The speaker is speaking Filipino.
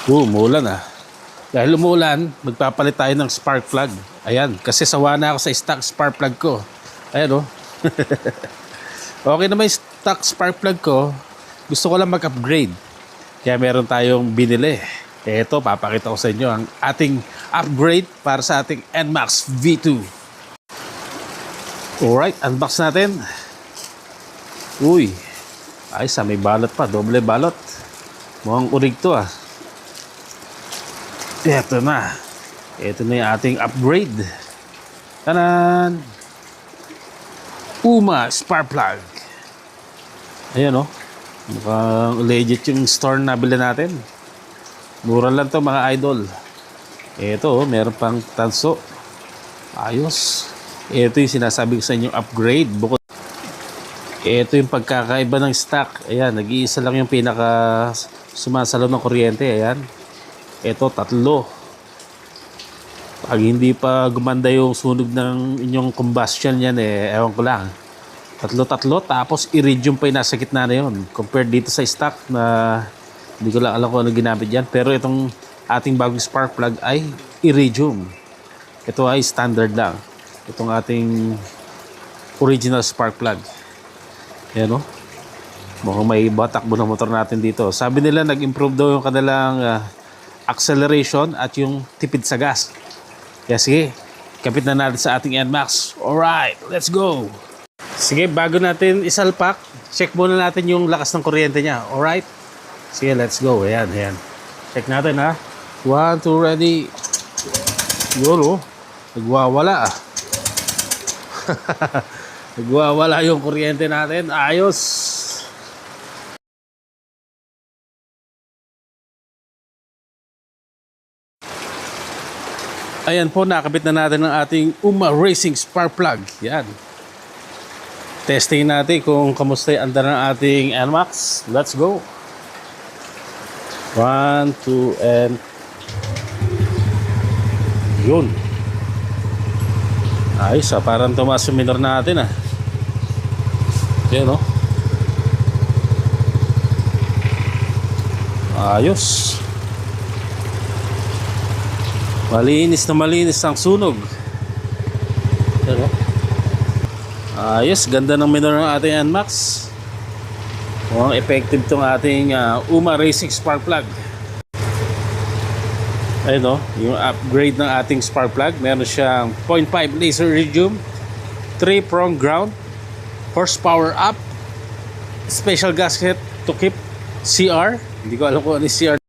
Umuulan ah. Dahil umuulan, magpapalit tayo ng spark plug. Ayan, kasi sawa na ako sa stock spark plug ko. Ayan oh. Okay naman yung stock spark plug ko. Gusto ko lang mag-upgrade. Kaya meron tayong binili. Ito, papakita ko sa inyo ang ating upgrade para sa ating NMAX V2. Alright, unbox natin. Uy, ay sa may balot pa, doble balot. Mukhang urig to ah. Ito na. Ito na yung ating upgrade. Tanan! Uma spark plug. Ayan oh. Mukhang legit yung store na nabili natin. Mura lang to mga idol. Ito oh, meron pang tanso. Ayos. Ito yung sinasabi ko sa inyong upgrade. Bukod ito yung pagkakaiba ng stock. Ayan, nag-iisa lang yung pinaka sumasalaw ng kuryente. Ayan. Ito, tatlo. Pag hindi pa gumanda yung sunog ng inyong combustion yan ewan ko lang. Tatlo, tapos iridium pa yung nasa gitna na yun. Compared dito sa stock na hindi ko lang alam kung ano ginamit yan. Pero itong ating bagong spark plug ay iridium. Ito ay standard lang. Itong ating original spark plug. Ayan o. Mukhang may batakbo ng motor natin dito. Sabi nila nag-improve daw yung kanilang acceleration at yung tipid sa gas. Kaya sige, kapit na natin sa ating NMAX. Alright, let's go! Sige, bago natin isalpak, check muna natin yung lakas ng kuryente niya. Alright? Sige, let's go. Ayan, ayan. Check natin ha. 1, 2, ready. Yun o. Nagwawala ah. Nagwawala yung kuryente natin. Ayos. Ayan po, nakabit na natin ang ating Uma Racing spark plug. Yan. Testing natin kung kamusta yung andar ng ating NMAX. Let's go. 1, 2, and yun. Ayos ah, parang tumaas yung minor natin ah. Yan o. Ayos. Malinis na malinis ang sunog. Yan o. Ayos, ganda ng minor ng ating NMAX. Mukhang effective itong ating Uma Racing spark plug. Ayun o, yung upgrade ng ating spark plug. Meron siyang 0.5 laser iridium, 3-prong ground, horsepower up, special gasket to keep CR. Hindi ko alam kung ano yung CR.